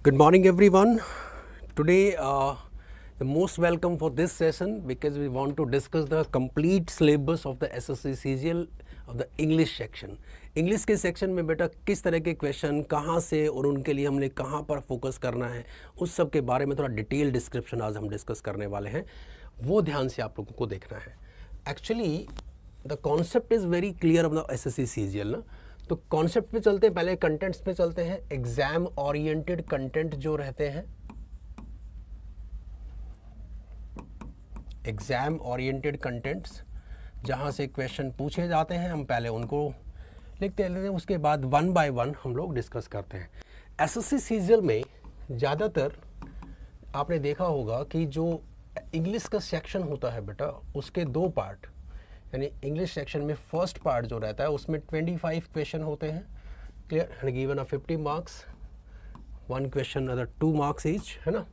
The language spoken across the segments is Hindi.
Good morning, everyone. Today, the most welcome for this session because we want to discuss the complete syllabus of the SSC CGL of the English section. English के सेक्शन में बेटा किस तरह के क्वेश्चन कहाँ से और उनके लिए हमने कहाँ पर फोकस करना है, उस सब के बारे में थोड़ा डिटेल डिस्क्रिप्शन आज हम डिस्कस करने वाले हैं. वो ध्यान से आप लोगों को देखना है. Actually the concept is very clear of the SSC CGL ना. तो कॉन्सेप्ट पे चलते हैं, पहले कंटेंट्स पे चलते हैं. एग्जाम ओरिएंटेड कंटेंट जो रहते हैं, एग्जाम ओरिएंटेड कंटेंट्स जहाँ से क्वेश्चन पूछे जाते हैं, हम पहले उनको लिखते हैं, उसके बाद वन बाय वन हम लोग डिस्कस करते हैं. SSC CGL में ज़्यादातर आपने देखा होगा कि जो इंग्लिश का सेक्शन होता है बेटा, उसके दो पार्ट, यानी इंग्लिश सेक्शन में फर्स्ट पार्ट जो रहता है उसमें 25 क्वेश्चन होते हैं. Clear, and given 50 marks, one question other 2 marks each, है ना.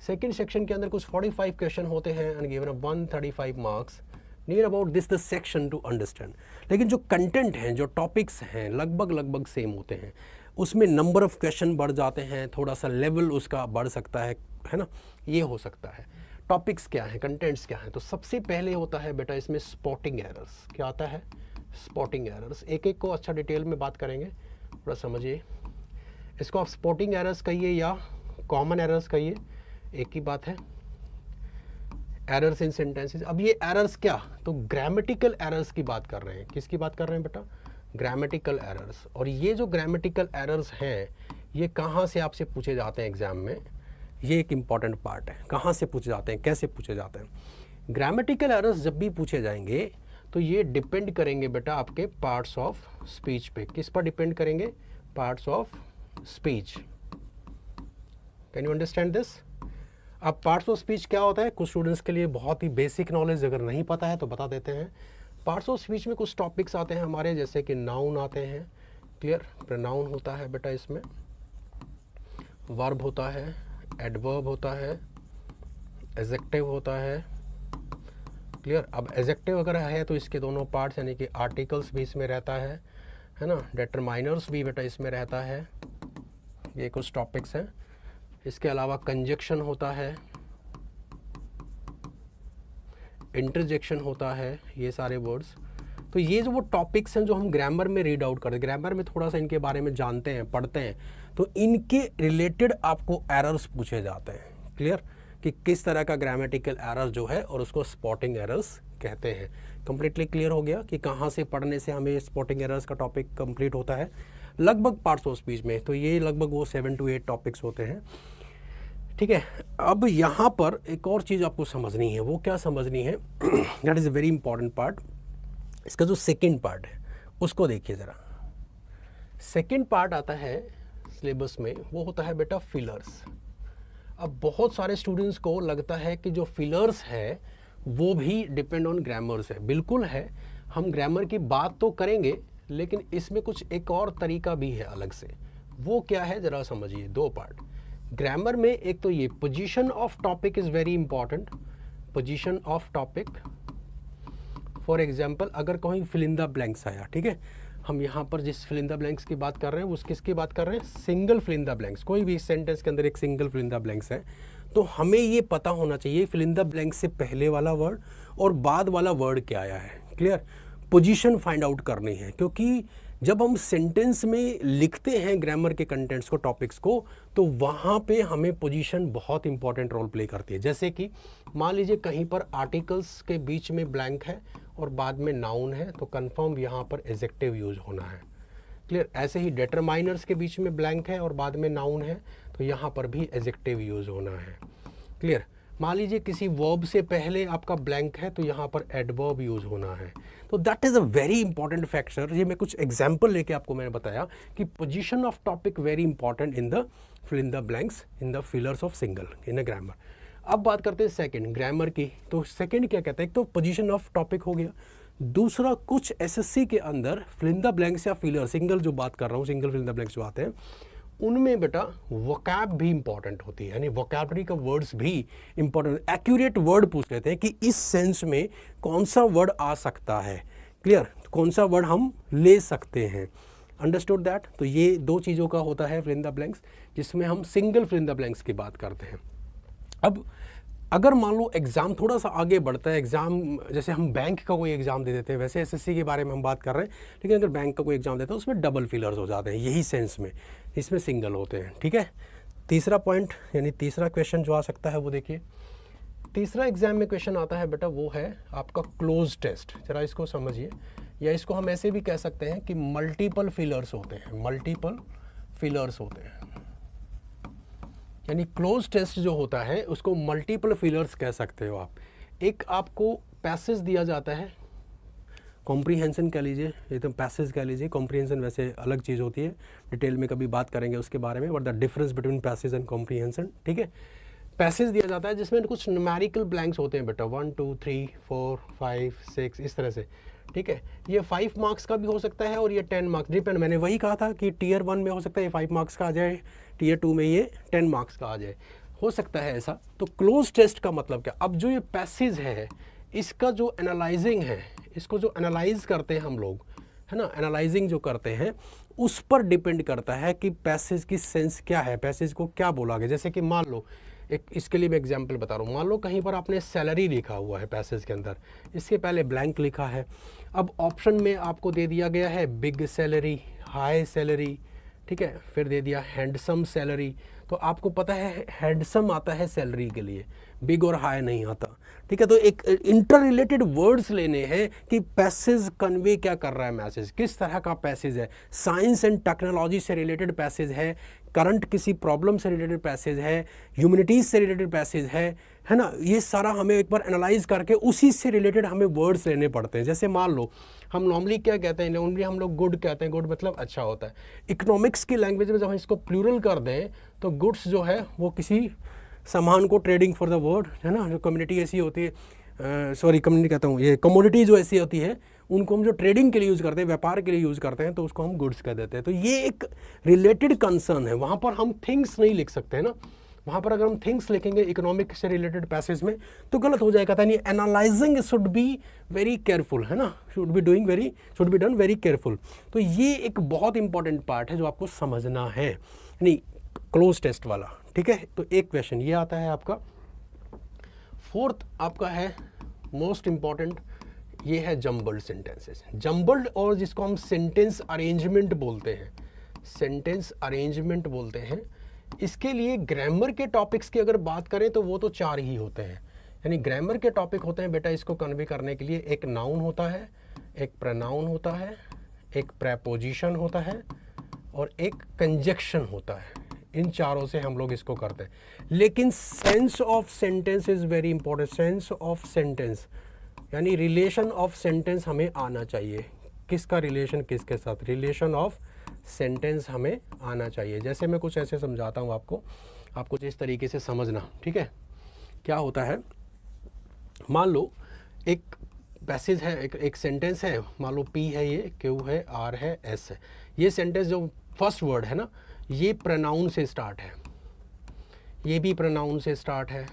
सेकेंड सेक्शन के अंदर कुछ 45 क्वेश्चन होते हैं and given 135 marks. Near about this the section two understand. लेकिन जो कंटेंट हैं, जो टॉपिक्स हैं, लगभग सेम होते हैं. उसमें नंबर ऑफ क्वेश्चन बढ़ जाते हैं, थोड़ा सा लेवल उसका बढ़ सकता है ना, ये हो सकता है. टॉपिक्स क्या हैं, कंटेंट्स क्या हैं. तो सबसे पहले होता है बेटा इसमें स्पॉटिंग एरर्स. क्या आता है? Spotting errors. एक एक को अच्छा डिटेल में बात करेंगे, थोड़ा समझिए. इसको आप स्पॉटिंग एरर्स कहिए या कॉमन एरर्स कहिए, एक ही बात है. Errors in sentences. अब ये एरर्स क्या, तो ग्रामेटिकल एरर्स की बात कर रहे हैं. किसकी बात कर रहे हैं बेटा? Grammatical errors. और ये जो ग्रामेटिकल एरर्स हैं, ये कहाँ से आपसे पूछे जाते हैं एग्जाम में, ये एक इम्पॉर्टेंट पार्ट है. कहाँ से पूछे जाते हैं, कैसे पूछे जाते हैं. ग्रामेटिकल एरर्स जब भी पूछे जाएंगे तो ये डिपेंड करेंगे बेटा आपके पार्ट्स ऑफ स्पीच पे. किस पर डिपेंड करेंगे? Parts of speech. Can you understand this? अब पार्ट्स ऑफ स्पीच क्या होता है, कुछ स्टूडेंट्स के लिए बहुत ही बेसिक नॉलेज अगर नहीं पता है तो बता देते हैं. पार्ट्स ऑफ स्पीच में कुछ टॉपिक्स आते हैं हमारे, जैसे कि नाउन आते हैं. क्लियर, प्रोनाउन होता है बेटा इसमें, वर्ब होता है, एडवर्ब होता है, एडजेक्टिव होता है. क्लियर. अब एडजेक्टिव अगर है तो इसके दोनों पार्ट्स, यानी कि आर्टिकल्स भी इसमें रहता है ना, डिटरमाइनर्स भी बेटा इसमें रहता है. ये कुछ टॉपिक्स हैं. इसके अलावा कंजक्शन होता है, इंटरजेक्शन होता है, ये सारे वर्ड्स. तो ये जो वो टॉपिक्स हैं जो हम ग्रामर में रीड आउट करते हैं, ग्रामर में थोड़ा सा इनके बारे में जानते हैं, पढ़ते हैं, तो इनके रिलेटेड आपको एरर्स पूछे जाते हैं. क्लियर, कि किस तरह का ग्रामेटिकल एरर जो है, और उसको स्पॉटिंग एरर्स कहते हैं. कंप्लीटली क्लियर हो गया कि कहाँ से पढ़ने से हमें स्पॉटिंग एरर्स का टॉपिक कंप्लीट होता है. लगभग पार्ट्स ऑफ स्पीच में तो ये लगभग वो 7 to 8 टॉपिक्स होते हैं. ठीक है. अब यहाँ पर एक और चीज़ आपको समझनी है. वो क्या समझनी है? That is a very important part. इसका जो सेकेंड पार्ट है उसको देखिए ज़रा. सेकेंड पार्ट आता है सिलेबस में, वो होता है बेटा फिलर्स. अब बहुत सारे स्टूडेंट्स को लगता है कि जो फिलर्स है वो भी डिपेंड ऑन ग्रामर से. बिल्कुल है, हम ग्रामर की बात तो करेंगे, लेकिन इसमें कुछ एक और तरीका भी है अलग से. वो क्या है ज़रा समझिए. दो पार्ट ग्रामर में. एक तो ये position of topic is very important. Position of topic, for example अगर कहीं फिल इन द ब्लैंक्स आया, ठीक है, हम यहाँ पर जिस फिल इन द ब्लैंक्स की बात कर रहे हैं, उस किसकी बात कर रहे हैं? Single fill in the blanks. कोई भी सेंटेंस के अंदर एक single fill in the blanks है, तो हमें ये पता होना चाहिए फिल इन द ब्लैंक्स से पहले वाला वर्ड और बाद वाला वर्ड क्या आया है. क्लियर. पोजीशन फाइंड आउट करनी है, क्योंकि जब हम सेंटेंस में लिखते हैं ग्रामर के कंटेंट्स को, टॉपिक्स को, तो वहाँ पे हमें पोजीशन बहुत इंपॉर्टेंट रोल प्ले करती है. जैसे कि मान लीजिए कहीं पर आर्टिकल्स के बीच में ब्लैंक है और बाद में नाउन है, तो कंफर्म यहाँ पर एडजेक्टिव यूज होना है. क्लियर. ऐसे ही डिटरमाइनर्स के बीच में ब्लैंक है और बाद में नाउन है, तो यहाँ पर भी एडजेक्टिव यूज होना है. क्लियर. मान लीजिए किसी वर्ब से पहले आपका ब्लैंक है, तो यहाँ पर एडवर्ब यूज होना है. तो that is a very important factor. ये मैं कुछ एग्जाम्पल लेके आपको मैंने बताया कि position of topic very important in the fill in the blanks in the fillers of single in a grammar. अब बात करते हैं सेकंड ग्रामर की. तो सेकंड क्या कहते हैं? एक तो पोजीशन ऑफ टॉपिक हो गया. दूसरा, कुछ SSC के अंदर फिल इन द ब्लैंक्स या फिलर, सिंगल जो बात कर रहा हूँ, single fill in the blanks जो आते हैं, उनमें बेटा वोकैब भी इंपॉर्टेंट होती है. यानी वोकैबलरी का वर्ड्स भी इंपॉर्टेंट, एक्यूरेट वर्ड पूछ लेते हैं कि इस सेंस में कौन सा वर्ड आ सकता है. क्लियर. कौन सा वर्ड हम ले सकते हैं. Understood that. तो ये दो चीज़ों का होता है फिल इन द ब्लैंक्स, जिसमें हम single fill in the blanks की बात करते हैं। अब अगर मान लो एग्ज़ाम थोड़ा सा आगे बढ़ता है, एग्ज़ाम जैसे हम बैंक का कोई एग्ज़ाम दे देते हैं, वैसे एसएससी के बारे में हम बात कर रहे हैं, लेकिन अगर बैंक का कोई एग्ज़ाम देते हैं उसमें डबल फिलर्स हो जाते हैं, यही सेंस में, इसमें सिंगल होते हैं। ठीक है, तीसरा पॉइंट यानी तीसरा क्वेश्चन जो आ सकता है वो देखिए, तीसरा एग्जाम में क्वेश्चन आता है बेटा, वो है आपका क्लोज टेस्ट। जरा इसको समझिए, या इसको हम ऐसे भी कह सकते हैं कि मल्टीपल फिलर्स होते हैं, मल्टीपल फिलर्स होते हैं, यानी क्लोज टेस्ट जो होता है उसको मल्टीपल फिलर्स कह सकते हो आप। एक आपको पैसेज दिया जाता है, कॉम्प्रीहेंशन कह लीजिए, ये तो पैसेज कह लीजिए, कॉम्प्रीहेंशन वैसे अलग चीज़ होती है, डिटेल में कभी बात करेंगे उसके बारे में, but the difference between passage and comprehension. ठीक है, पैसेज दिया जाता है जिसमें कुछ न्यूमेरिकल ब्लैंक्स होते हैं बेटा, 1 2 3 4 5 6 इस तरह से। ठीक है, ये 5 मार्क्स का भी हो सकता है और ये 10 मार्क्स, डिपेंड, मैंने वही कहा था कि टीयर 1 में हो सकता है ये 5 मार्क्स का आ जाए, टीयर 2 में ये 10 मार्क्स का आ जाए, हो सकता है ऐसा। तो क्लोज टेस्ट का मतलब क्या, अब जो ये पैसेज है इसका जो एनालाइजिंग है, इसको जो एनालाइज करते हैं हम लोग, है ना, एनालाइजिंग जो करते हैं उस पर डिपेंड करता है कि पैसेज की सेंस क्या है, पैसेज को क्या बोला गया। जैसे कि मान लो एक, इसके लिए मैं एग्जांपल बता रहा हूँ, मान लो कहीं पर आपने सैलरी लिखा हुआ है पैसेज के अंदर, इसके पहले ब्लैंक लिखा है, अब ऑप्शन में आपको दे दिया गया है बिग सैलरी, हाई सैलरी, ठीक है, फिर दे दिया हैंडसम सैलरी। तो आपको पता है हैंडसम आता है सैलरी के लिए, बिग और हाई नहीं आता। ठीक है, तो एक इंटर रिलेटेड वर्ड्स लेने हैं कि पैसेज कन्वे क्या कर रहा है, मैसेज किस तरह का पैसेज है, साइंस एंड टेक्नोलॉजी से रिलेटेड पैसेज है, करंट किसी प्रॉब्लम से रिलेटेड पैसेज है, ह्यूमैनिटीज से रिलेटेड पैसेज है ना, ये सारा हमें एक बार एनालाइज करके उसी से रिलेटेड हमें वर्ड्स लेने पड़ते हैं। जैसे मान लो हम नॉर्मली क्या कहते हैं, नॉर्मली हम लोग गुड कहते हैं, गुड मतलब अच्छा होता है। इकोनॉमिक्स की लैंग्वेज में जब हम इसको प्लूरल कर दें तो गुड्स जो है वो किसी सामान को, ट्रेडिंग फॉर द वर्ड, है ना, जो कम्युनिटी ऐसी होती है, सॉरी कम्युनिटी कहता हूँ, ये कमोडिटी जो ऐसी होती है उनको हम जो ट्रेडिंग के लिए यूज़ करते हैं, व्यापार के लिए यूज़ करते हैं, तो उसको हम गुड्स कह देते हैं। तो ये एक रिलेटेड कंसर्न है, वहाँ पर हम थिंग्स नहीं लिख सकते हैं ना, वहाँ पर अगर हम थिंग्स लिखेंगे इकोनॉमिक से रिलेटेड पैसेज में तो गलत हो जाएगा। यानी analysing should be very careful, है ना, should be done very careful. तो ये एक बहुत इंपॉर्टेंट पार्ट है जो आपको समझना है, यानी क्लोज टेस्ट वाला। ठीक है, तो एक क्वेश्चन ये आता है आपका। फोर्थ आपका है मोस्ट इंपॉर्टेंट, ये है जम्बल्ड सेंटेंसेस। जम्बल्ड, और जिसको हम सेंटेंस अरेंजमेंट बोलते हैं, सेंटेंस अरेंजमेंट बोलते हैं। इसके लिए ग्रामर के टॉपिक्स की अगर बात करें तो वो तो 4 ही होते हैं, यानी ग्रामर के टॉपिक होते हैं बेटा इसको कन्वे करने के लिए। एक नाउन होता है, एक प्रोनाउन होता है, एक प्रेपोजिशन होता है और एक कंजक्शन होता है। इन चारों से हम लोग इसको करते हैं। लेकिन sense of sentence is very important. Sense of sentence यानी रिलेशन ऑफ सेंटेंस हमें आना चाहिए। किसका रिलेशन किसके साथ, रिलेशन ऑफ सेंटेंस हमें आना चाहिए। जैसे मैं कुछ ऐसे समझाता हूँ आपको कुछ इस तरीके से समझना। ठीक है, क्या होता है, मान लो एक पैसेज है, एक सेंटेंस है, मान लो P है, ये Q है, R है, S है। ये सेंटेंस जो फर्स्ट वर्ड है ना, ये प्रोनाउन से स्टार्ट है, ये भी प्रोनाउन से स्टार्ट है,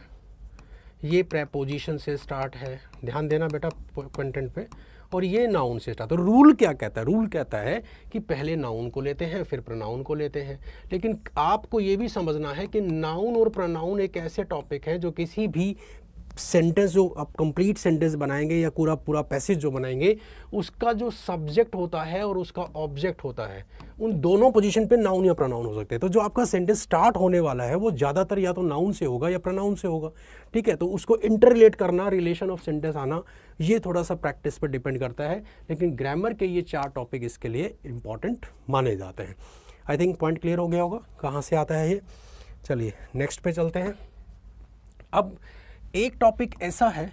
ये प्रेपोजिशन से स्टार्ट है, ध्यान देना बेटा कंटेंट पे, और ये नाउन से स्टार्ट। तो रूल क्या कहता है, रूल कहता है कि पहले नाउन को लेते हैं फिर प्रोनाउन को लेते हैं। लेकिन आपको ये भी समझना है कि नाउन और प्रोनाउन एक ऐसे टॉपिक है जो किसी भी सेंटेंस जो आप कंप्लीट सेंटेंस बनाएंगे या पूरा पैसेज जो बनाएंगे, उसका जो सब्जेक्ट होता है और उसका ऑब्जेक्ट होता है, उन दोनों पोजीशन पे नाउन या प्रोनाउन हो सकते हैं। तो जो आपका सेंटेंस स्टार्ट होने वाला है वो ज़्यादातर या तो नाउन से होगा या प्रोनाउन से होगा। ठीक है, तो उसको इंटररिलेट करना, रिलेशन ऑफ सेंटेंस आना, ये थोड़ा सा प्रैक्टिस पर डिपेंड करता है। लेकिन ग्रामर के ये 4 टॉपिक इसके लिए इंपॉर्टेंट माने जाते हैं। आई थिंक पॉइंट क्लियर हो गया होगा कहाँ से आता है ये। चलिए नेक्स्ट पे चलते हैं। अब एक टॉपिक ऐसा है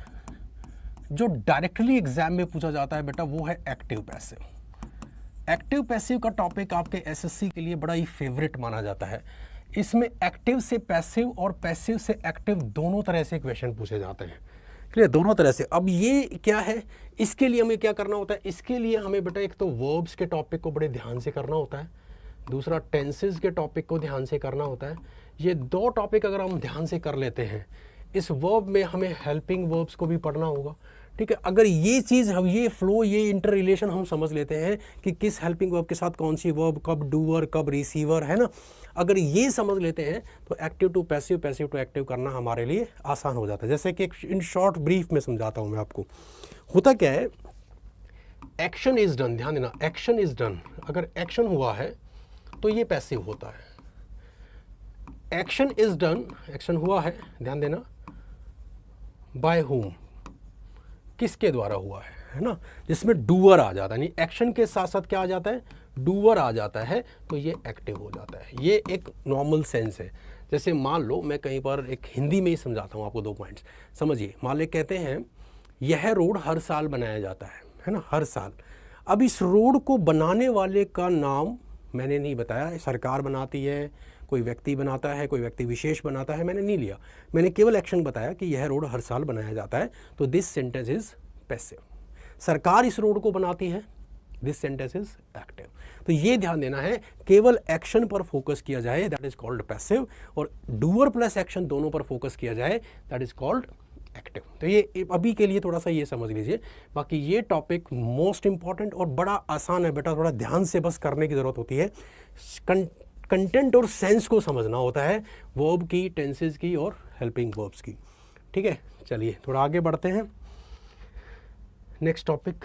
जो डायरेक्टली एग्जाम में पूछा जाता है बेटा, वो है एक्टिव पैसिव। एक्टिव पैसिव का टॉपिक आपके एसएससी के लिए बड़ा ही फेवरेट माना जाता है। इसमें एक्टिव से पैसिव और पैसिव से एक्टिव दोनों तरह से क्वेश्चन पूछे जाते हैं। क्लियर, दोनों तरह से। अब ये क्या है, इसके लिए हमें क्या करना होता है, इसके लिए हमें बेटा एक तो वर्ब्स के टॉपिक को बड़े ध्यान से करना होता है, दूसरा टेंसेस के टॉपिक को ध्यान से करना होता है। ये 2 टॉपिक अगर हम ध्यान से कर लेते हैं, इस वर्ब में हमें हेल्पिंग वर्ब्स को भी पढ़ना होगा। ठीक है। अगर ये चीज़ हम ये फ्लो ये इंटर रिलेशन हम समझ लेते हैं कि किस हेल्पिंग वर्ब के साथ कौन सी वर्ब, कब डूअर कब रिसीवर, है ना, अगर ये समझ लेते हैं तो active to passive, passive to active करना हमारे लिए आसान हो जाता है। जैसे कि इन शॉर्ट ब्रीफ में समझाता हूँ मैं आपको। होता क्या है, एक्शन इज डन, ध्यान देना, एक्शन इज डन, अगर एक्शन हुआ है तो ये पैसिव होता है। एक्शन इज डन, एक्शन हुआ है, ध्यान देना, बाय हुम, किसके द्वारा हुआ है ना, जिसमें डूअर आ जाता है, यानी एक्शन के साथ साथ क्या आ जाता है, डूअर आ जाता है, तो ये एक्टिव हो जाता है। ये एक नॉर्मल सेंस है। जैसे मान लो मैं कहीं पर एक हिंदी में ही समझाता हूँ आपको, 2 पॉइंट्स समझिए। मान ले कहते हैं यह रोड हर साल बनाया जाता है ना, हर साल। अब इस रोड को बनाने वाले का नाम मैंने नहीं बताया, सरकार बनाती है, कोई व्यक्ति बनाता है, कोई व्यक्ति विशेष बनाता है, मैंने नहीं लिया, मैंने केवल एक्शन बताया कि यह रोड हर साल बनाया जाता है, तो दिस सेंटेंस इज पैसिव। सरकार इस रोड को बनाती है, दिस सेंटेंस इज एक्टिव। तो ये ध्यान देना है, केवल एक्शन पर फोकस किया जाए दैट इज कॉल्ड पैसिव, और डूअर प्लस एक्शन दोनों पर फोकस किया जाए दैट इज कॉल्ड एक्टिव। तो ये अभी के लिए थोड़ा सा ये समझ लीजिए। बाकी ये टॉपिक मोस्ट इंपॉर्टेंट और बड़ा आसान है बेटा, थोड़ा ध्यान से बस करने की ज़रूरत होती है। कंटेंट और सेंस को समझना होता है, वर्ब की, टेंसेस की और हेल्पिंग वर्ब्स की। ठीक है, चलिए थोड़ा आगे बढ़ते हैं। नेक्स्ट टॉपिक,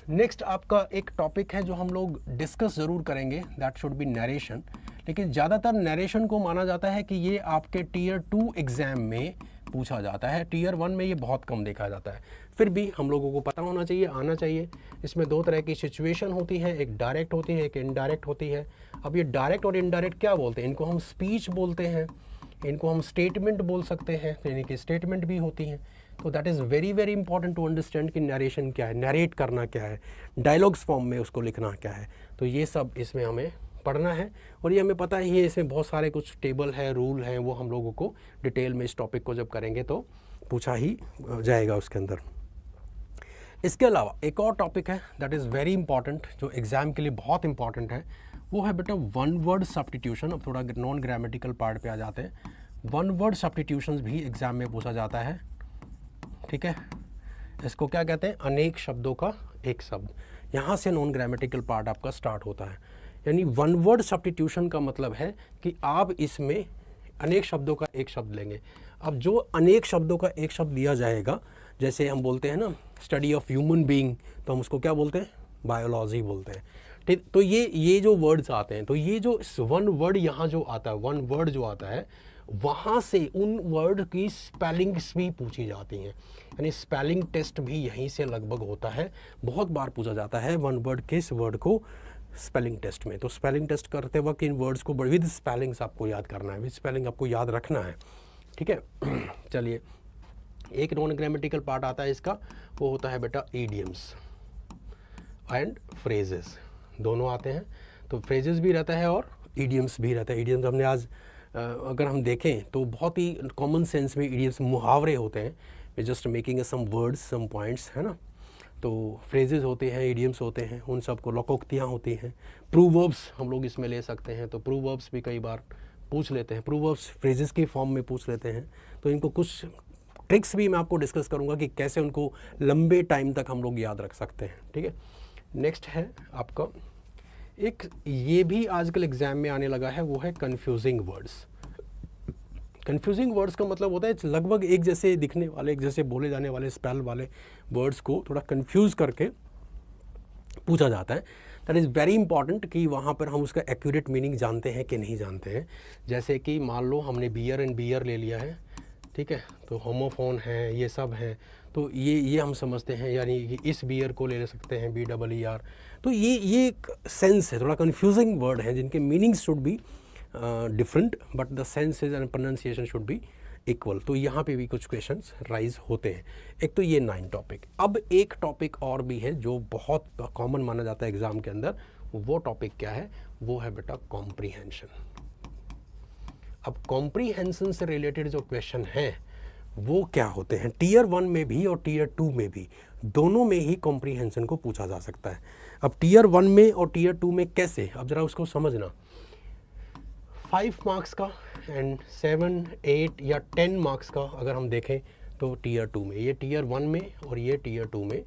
नेक्स्ट आपका एक टॉपिक है जो हम लोग डिस्कस ज़रूर करेंगे, दैट शुड बी नरेशन। लेकिन ज़्यादातर नरेशन को माना जाता है कि ये आपके टीयर 2 एग्ज़ाम में पूछा जाता है, टीयर 1 में ये बहुत कम देखा जाता है। फिर भी हम लोगों को पता होना चाहिए, आना चाहिए। इसमें 2 तरह की सिचुएशन होती है, एक डायरेक्ट होती है, एक इनडायरेक्ट होती है। अब ये डायरेक्ट और इनडायरेक्ट क्या बोलते हैं, इनको हम स्पीच बोलते हैं, इनको हम स्टेटमेंट बोल सकते हैं, यानी कि स्टेटमेंट भी होती हैं। तो that is very very important to understand कि नरेशन क्या है, नरेट करना क्या है, डायलॉग्स फॉर्म में उसको लिखना क्या है। तो ये सब इसमें हमें पढ़ना है, और ये हमें पता ही है, इसमें बहुत सारे कुछ टेबल है, रूल हैं, वो हम लोगों को डिटेल में इस टॉपिक को जब करेंगे तो पूछा ही जाएगा उसके अंदर। इसके अलावा एक और टॉपिक है दैट इज़ वेरी इंपॉर्टेंट, जो एग्ज़ाम के लिए बहुत इंपॉर्टेंट है, वो है बेटा वन वर्ड सब्स्टिट्यूशन। अब थोड़ा नॉन ग्रामेटिकल पार्ट पे आ जाते हैं। वन वर्ड सब्स्टिट्यूशंस भी एग्ज़ाम में पूछा जाता है, ठीक है। इसको क्या कहते हैं, अनेक शब्दों का एक शब्द। यहाँ से नॉन ग्रामेटिकल पार्ट आपका स्टार्ट होता है। यानी वन वर्ड सब्स्टिट्यूशन का मतलब है कि आप इसमें अनेक शब्दों का एक शब्द लेंगे। अब जो अनेक शब्दों का एक शब्द लिया जाएगा, जैसे हम बोलते हैं ना स्टडी ऑफ ह्यूमन बीइंग, तो हम उसको क्या बोलते हैं, बायोलॉजी बोलते हैं, ठीक। तो ये जो वर्ड्स आते हैं, तो ये जो वन वर्ड यहाँ जो आता है, वन वर्ड जो आता है, वहाँ से उन वर्ड की स्पेलिंग्स भी पूछी जाती हैं। यानी स्पेलिंग टेस्ट भी यहीं से लगभग होता है, बहुत बार पूछा जाता है वन वर्ड के इस वर्ड को स्पेलिंग टेस्ट में। तो स्पेलिंग टेस्ट करते वक्त इन वर्ड्स को विद स्पेलिंग्स आपको याद करना है, विद स्पेलिंग आपको याद रखना है, ठीक है। चलिए, एक नॉन ग्रामेटिकल पार्ट आता है इसका, वो होता है बेटा ईडियम्स एंड फ्रेजेस, दोनों आते हैं। तो फ्रेजेस भी रहता है और ईडियम्स भी रहता है। ईडियम्स हमने आज अगर हम देखें तो बहुत ही कॉमन सेंस में ईडियम्स मुहावरे होते हैं, वे just making some words some points, है ना। तो फ्रेजेस होते हैं, ईडियम्स होते हैं, उन सबको लोकोक्तियाँ होती हैं। प्रूवर्ब्स हम लोग इसमें ले सकते हैं, तो प्रूवर्ब्स भी कई बार पूछ लेते हैं, प्रूवर्ब्स फ्रेजेस की फॉर्म में पूछ लेते हैं। तो इनको कुछ ट्रिक्स भी मैं आपको डिस्कस करूंगा कि कैसे उनको लंबे टाइम तक हम लोग याद रख सकते हैं, ठीक है। नेक्स्ट है आपका एक, ये भी आजकल एग्जाम में आने लगा है, वो है कन्फ्यूजिंग वर्ड्स। कन्फ्यूजिंग वर्ड्स का मतलब होता है लगभग एक जैसे दिखने वाले, एक जैसे बोले जाने वाले स्पेल वाले वर्ड्स को थोड़ा कन्फ्यूज़ करके पूछा जाता है। दैट इज़ वेरी इंपॉर्टेंट कि वहाँ पर हम उसका एक्यूरेट मीनिंग जानते हैं कि नहीं जानते हैं। जैसे कि मान लो हमने बियर एंड बियर ले लिया है, ठीक है, तो होमोफोन है, ये सब है, तो ये हम समझते हैं, यानी कि इस बियर को ले सकते हैं BEER। तो ये एक सेंस है, थोड़ा कन्फ्यूजिंग वर्ड है जिनके meanings should be different but the senses and pronunciation should be equal. तो यहाँ पे भी कुछ क्वेश्चंस राइज होते हैं। एक तो ये 9 टॉपिक। अब एक टॉपिक और भी है जो बहुत कॉमन माना जाता है एग्जाम के अंदर, वो टॉपिक क्या है, वो है बेटा कॉम्प्रीहेंशन। अब कॉम्प्रीहेंशन से रिलेटेड जो क्वेश्चन हैं वो क्या होते हैं, टीयर 1 में भी और टीयर 2 में भी, दोनों में ही कॉम्प्रीहेंशन को पूछा जा सकता है। अब टीयर 1 में और टीयर 2 में कैसे, अब ज़रा उसको समझना। 5 मार्क्स का एंड 7, 8 या 10 मार्क्स का अगर हम देखें तो टीयर 2 में, ये टीयर 1 में और ये टीयर 2 में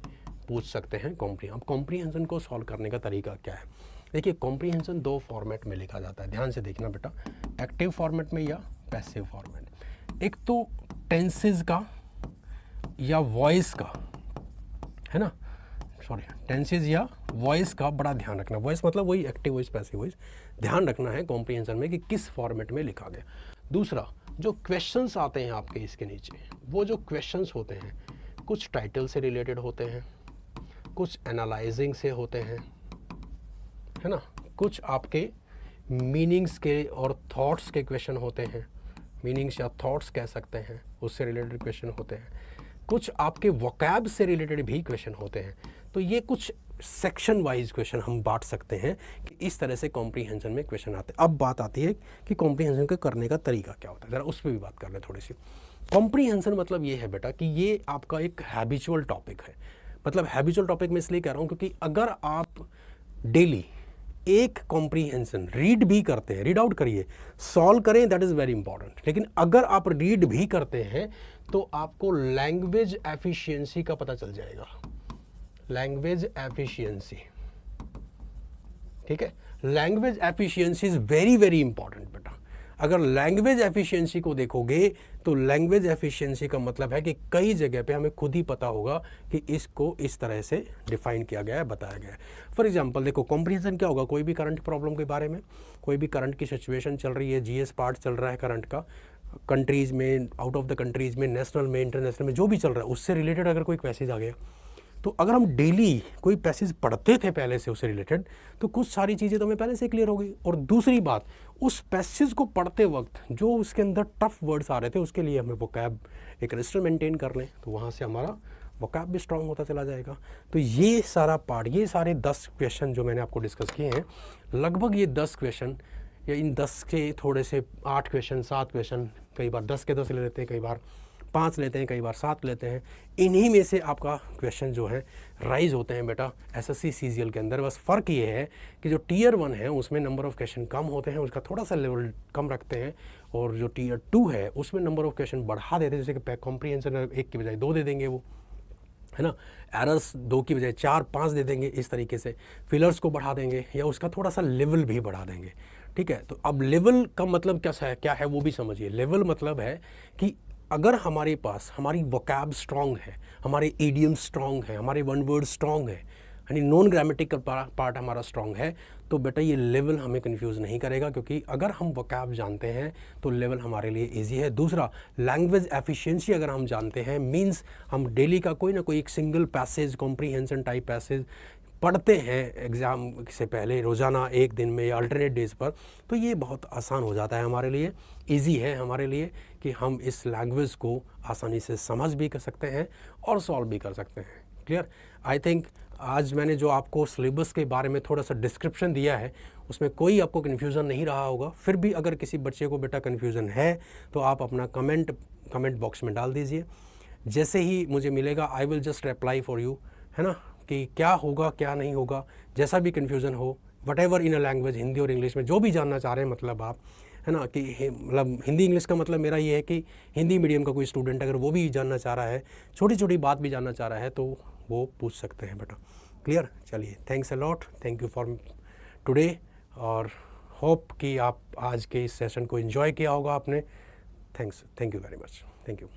पूछ सकते हैं अब कॉम्प्रीहेंशन को सॉल्व करने का तरीका क्या है? देखिए, कॉम्प्रीहेंशन 2 फॉर्मेट में लिखा जाता है, ध्यान से देखना बेटा, एक्टिव फॉर्मेट में या पैसिव फॉर्मेट। एक तो टेंसेस का या वॉइस का, है ना, सॉरी, टेंसेस या वॉइस का बड़ा ध्यान रखना। वॉइस मतलब वही एक्टिव वॉइस, पैसिव वॉइस, ध्यान रखना है कॉम्प्रीहेंशन में कि किस फॉर्मेट में लिखा गया। दूसरा, जो क्वेश्चंस आते हैं आपके इसके नीचे, वो जो क्वेश्चंस होते हैं कुछ टाइटल से रिलेटेड होते हैं, कुछ एनालाइजिंग से होते हैं, है ना, कुछ आपके मीनिंग्स के और थॉट्स के क्वेश्चन होते हैं, मीनिंग्स या थॉट्स कह सकते हैं, उससे रिलेटेड क्वेश्चन होते हैं, कुछ आपके वोकैब से रिलेटेड भी क्वेश्चन होते हैं। तो ये कुछ सेक्शन वाइज क्वेश्चन हम बांट सकते हैं कि इस तरह से कॉम्प्रीहेंशन में क्वेश्चन आते हैं। अब बात आती है कि कॉम्प्रीहेंशन के करने का तरीका क्या होता है, ज़रा उस पर भी बात कर लें थोड़ी सी। कॉम्प्रीहेंशन मतलब ये है बेटा कि ये आपका एक हैबिचुअल टॉपिक है। मतलब हैबिचुअल टॉपिक में इसलिए कह रहा हूँ क्योंकि अगर आप डेली एक कॉम्प्रीहेंशन रीड भी करते हैं, रीड आउट करिए, सॉल्व करें, दैट इज़ वेरी इंपॉर्टेंट, लेकिन अगर आप रीड भी करते हैं तो आपको लैंग्वेज एफिशिएंसी का पता चल जाएगा। लैंग्वेज एफिशिएंसी, ठीक है, language efficiency is very very important बेटा। अगर लैंग्वेज एफिशिएंसी को देखोगे तो लैंग्वेज एफिशिएंसी का मतलब है कि कई जगह पे हमें खुद ही पता होगा कि इसको इस तरह से डिफाइन किया गया है, बताया गया है। फॉर एग्जांपल देखो, कॉम्प्रीहेंशन क्या होगा, कोई भी करंट प्रॉब्लम के बारे में, कोई भी करंट की सिचुएशन चल रही है, जीएस पार्ट चल रहा है करंट का, कंट्रीज़ में, आउट ऑफ द कंट्रीज़ में, नेशनल में, इंटरनेशनल में, जो भी चल रहा है उससे रिलेटेड अगर कोई पैसेज आ गया, तो अगर हम डेली कोई पैसेज पढ़ते थे पहले से उससे रिलेटेड, तो कुछ सारी चीज़ें तो हमें पहले से क्लियर हो गई। और दूसरी बात, उस पैसेज को पढ़ते वक्त जो उसके अंदर टफ वर्ड्स आ रहे थे उसके लिए हमें वोकैब एक रजिस्टर मेंटेन कर लें, तो वहाँ से हमारा वोकैब भी स्ट्रांग होता चला जाएगा। तो ये सारा पार्ट, ये सारे 10 क्वेश्चन जो मैंने आपको डिस्कस किए हैं, लगभग ये 10 क्वेश्चन या इन 10 के थोड़े से 8 क्वेश्चन, 7 क्वेश्चन, कई बार 10 के 10 ले लेते हैं, कई बार 5 लेते हैं, कई बार 7 लेते हैं, इन्हीं में से आपका क्वेश्चन जो है राइज होते हैं बेटा एसएससी सीजीएल के अंदर। बस फ़र्क ये है कि जो टीयर 1 है उसमें नंबर ऑफ़ क्वेश्चन कम होते हैं, उसका थोड़ा सा लेवल कम रखते हैं, और जो टीयर 2 है उसमें नंबर ऑफ़ क्वेश्चन बढ़ा देते हैं, जैसे कि कॉम्प्रीहेंशन 1 की बजाय 2 दे देंगे वो, है ना, एरर्स 2 की बजाय 4-5 दे देंगे, इस तरीके से फिलर्स को बढ़ा देंगे या उसका थोड़ा सा लेवल भी बढ़ा देंगे, ठीक है। तो अब लेवल का मतलब क्या है वो भी समझिए। लेवल मतलब है कि अगर हमारे पास हमारी वोकैब स्ट्रांग है, हमारे ईडियम स्ट्रांग है, हमारे वन वर्ड स्ट्रांग है, यानी नॉन ग्रामेटिकल पार्ट हमारा स्ट्रांग है, तो बेटा ये लेवल हमें कंफ्यूज नहीं करेगा, क्योंकि अगर हम वोकैब जानते हैं तो लेवल हमारे लिए इजी है। दूसरा, लैंग्वेज एफिशिएंसी अगर हम जानते हैं, मींस हम डेली का कोई ना कोई एक single passage, comprehension type passage पढ़ते हैं एग्ज़ाम से पहले रोज़ाना, एक दिन में या अल्टरनेट डेज पर, तो ये बहुत आसान हो जाता है हमारे लिए, इजी है हमारे लिए कि हम इस लैंग्वेज को आसानी से समझ भी कर सकते हैं और सॉल्व भी कर सकते हैं। क्लियर? आई थिंक आज मैंने जो आपको सिलेबस के बारे में थोड़ा सा डिस्क्रिप्शन दिया है उसमें कोई आपको कन्फ्यूज़न नहीं रहा होगा। फिर भी अगर किसी बच्चे को बेटा कन्फ्यूज़न है तो आप अपना कमेंट बॉक्स में डाल दीजिए। जैसे ही मुझे मिलेगा I will just reply for you, है ना, कि क्या होगा क्या नहीं होगा, जैसा भी कन्फ्यूज़न हो, what ever in a language, Hindi और इंग्लिश में जो भी जानना चाह रहे हैं, मतलब आप, है ना, कि मतलब हिंदी इंग्लिश का मतलब मेरा ये है कि हिंदी मीडियम का कोई स्टूडेंट अगर वो भी जानना चाह रहा है, छोटी छोटी बात भी जानना चाह रहा है, तो वो पूछ सकते हैं बेटा। क्लियर? चलिए, thanks a lot, thank you for today, और होप कि आप आज के इस सेशन को एंजॉय किया होगा आपने। Thank you very much, thank you.